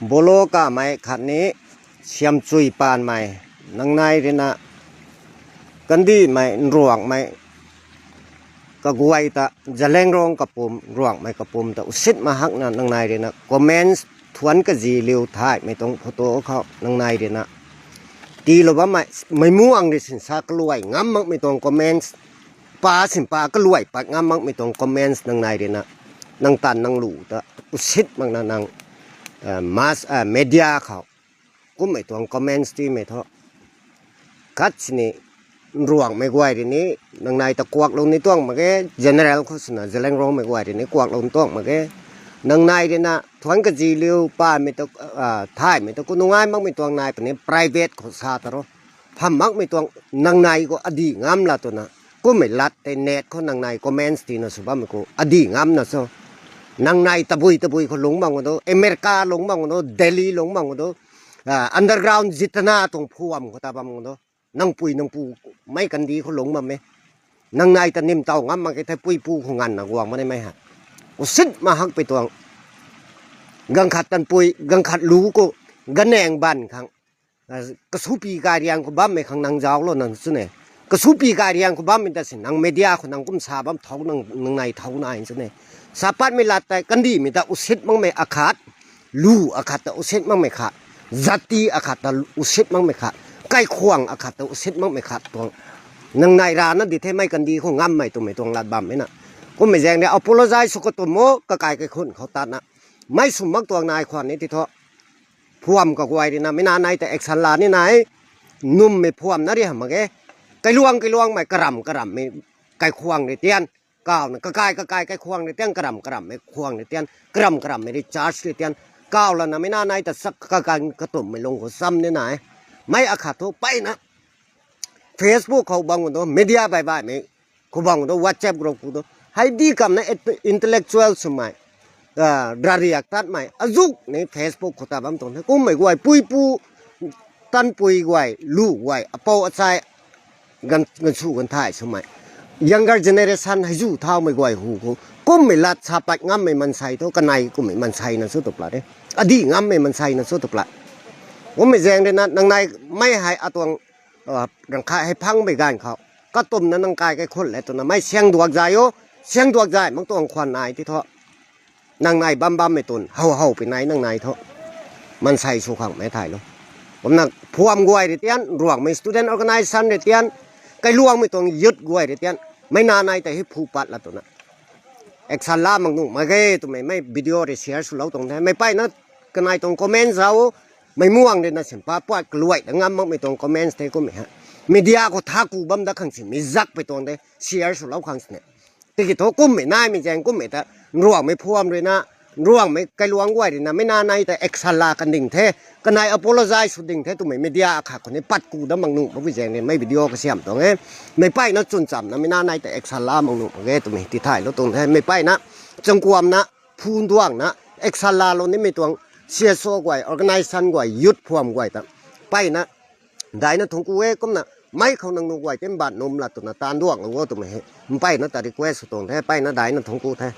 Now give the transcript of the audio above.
โบโลกาไม่ขัดนี้เชียมจุยปานไม่นังในเรนะกันดีไม่รวงไม่ก็กวยตะจะแรงรองกับปุ่มรวงไม่กับปุ่มแต่อุสิตมาหักนะนังในเรนะคอมเมนต์ทวนก็จีเลี้ยวท้ายไม่ต้องโฟโต้เขานังในเรนะตีเราว่าไม่ม่วงดิสินซากลวยงั้มมักไม่ต้องคอมเมนต์ปลาสินปลาก็ลวยปลางั้มมักไม่ต้องคอมเมนต์นังในเรนะนังตันนังหลู่ตะอุสิตมังนังมาสเมเดียเขาก็ไม่ต้องคอมเมนต์ที่ไม่ท้อคัดสินี่รวงไม่กวยทีนี้นังในตะกวกลงในตัวมันก็ general โฆษณาจะแรงร้องไม่กวยทีนี้กวกลงตัวมันก็นังในทีน่ะทวนกระจีเลี้ยวป้าไม่ต้องท้ายไม่ต้องกูนุ่งง่ายมักไม่ต้องนายเป็นนี้ private ของซาตรอพัมมักไม่ต้องนังในก็อดีงามละตัวน่ะก็ไม่ลัดแต่เน็ตเขานังในคอมเมนต์ที่น่ะสุภาพมันก็อดีงามนะsoนังในตะบุยเขาหลงบ้างก็ตัวอเมริกาหลงบ้างก็ตัวเดลีหลงบ้างก็ตัวอันเดอร์กราวด์จิตนาตรงพวมก็ตาบ้างก็ตัวนังปูไม่กันดีเขาหลงบ้างไหมนังในตะนิ่มเต่างั้มมันก็แค่ปุยปูของงานนะวางมาได้ไหมฮะอุสิตมาหักไปตัวกังขัดตันปุยกังขัดรู้ก็กันแหงบันครั้งกระสุปีการยังก็บ้าไม่ขังนังเจ้าแล้วนั่นสิเนี่ยกระสุปีการยังก็บ้าไม่ได้สินังเมียคนนังกุมสาบ้าเท่านังในเท่าไหนสิเนี่ยสาปัดไม่ลาแต่กันดีมีแต่อุสิตมั่งไม่อาขาดลู่อาขาดแต่อุสิตมั่งไม่ขาดจัตติอาขาดแต่อุสิตมั่งไม่ขาดใกล้ควงอาขาดแต่อุสิตมั่งไม่ขาดตัวนังในร้านนั้นดีเท่ไม่กันดีเขาง่ำไม่ตัวไม่ตรงลาดบัมไม่นะก็ไม่แจ้งเนี่ยเอาโพลใจสุกตัวโมก็กลายเป็นคนเขาตัดนะไม่สมมักตัวนายควันนี้ที่เถาะพวมก็ไวดีนะไม่นานในแต่เอกสันลานี่ไหนนุ่มไม่พวมนะดิฮะมั้งไก่ลวงไม่กระรำไม่ไก่ควงในเตียนก้าวนะก็ไก่ควงในเตียนกระรำไม่ควงในเตียนกระรำไม่ได้จ้าในเตียนก้าวแล้วนะไม่นานในแต่สักการกระตุ่มไม่ลงหัวซ้ำนี่ไหนไม่อาขาดทุกไปนะเฟซบุ๊กเขาบังกันตัวมีเดียบายไม่เขาบังกันตัววอทแอปกรุ๊ปตัวให้ดีคำนะอินเทลเล็กชวลสมัยดาริยักตัดไหมอาจุกในเฟซบุ๊กเขาตาบังตัวนี้กูไม่กวยปุยปูตันปุยกวยลู่กวยเป่าใจกันสู้กันท้ายสมัยyounger generation ให้จู่เท่าไม่กวยหูกูไม่ลัดชาปัดงั้มไม่มันใส่ตัวกันในกูไม่มันใส่นะสุดตัวปลาเด้อดีงั้มไม่มันใส่นะสุดตัวปลาผมไม่แจ้งเลยนะนังในไม่ให้อาตัวรังคายให้พังไปกันเขาก็ตุ่มนั้นนังกายแก่คนแหละตัวนั้นไม่เสียงดวงใจโอเสียงดวงใจมันตัวควันนายที่เถาะนังในบัมไม่ตุนเฮาไปไหนนังในเถาะมันใส่สุขังไม่ถ่ายหรอกผมนักพวมกวยเดียนรวงไม่ student organization เดียนไก่ลวงไม่ต้องยึดกวยเดียนไม่นานในแต่ให้ผู้ปัดละตัวนั้นเอกสารล่ามังนุ่มมาเกตัวไม่วิดีโอได้แชร์สุดแล้วตรงนี้ไม่ไปนะกันในตรงคอมเมนต์เราไม่ม่วงเลยนะสิป้าป้ากล้วยแต่งามมักไม่ตรงคอมเมนต์เทก็ไม่ฮะมีเดียก็ทักกูบัมดักขังสิมีจักไปตรงนี้แชร์สุดแล้วขังสิเนี่ยตีกี่ตัวกุ้มไม่น่าไม่แจงกุ้มไม่แต่ร่วงไม่พวมเลยนะร่วงไม่ไกลลวงกวยเลยนะไม่นานในแต่เอกสารลากันดิ่งเทกันในอพอลไซส์สุดดิ่งเทตัวไม่เดียขาคนนี้ปัดกูดัมังนุ่มไม่แจงเนี่ยไม่วิดีโอก็เสียมตรงนี้ไม่ไปนะจนจำนะไม่นานในแต่เอกสารลามังนุ่มโอเคตัวไม่ที่ถ่ายแล้วตรงนี้ไม่ไปนะจังความนะพูนดวงนะเอกสารลาเรานี่ไม่ตัวเสียโซ่กวย organization กวยยุดพวมกวยแต่ไปนะได้นะทงกูเอก็นะไม่เขานังนุ่งกวยเต็มบาดนมละตัวนะตาดวงเราก็ตัวไม่เห็นไปนะแต่ดีกว่าสุดตรงแท้ไปนะได้นะทงกูแท้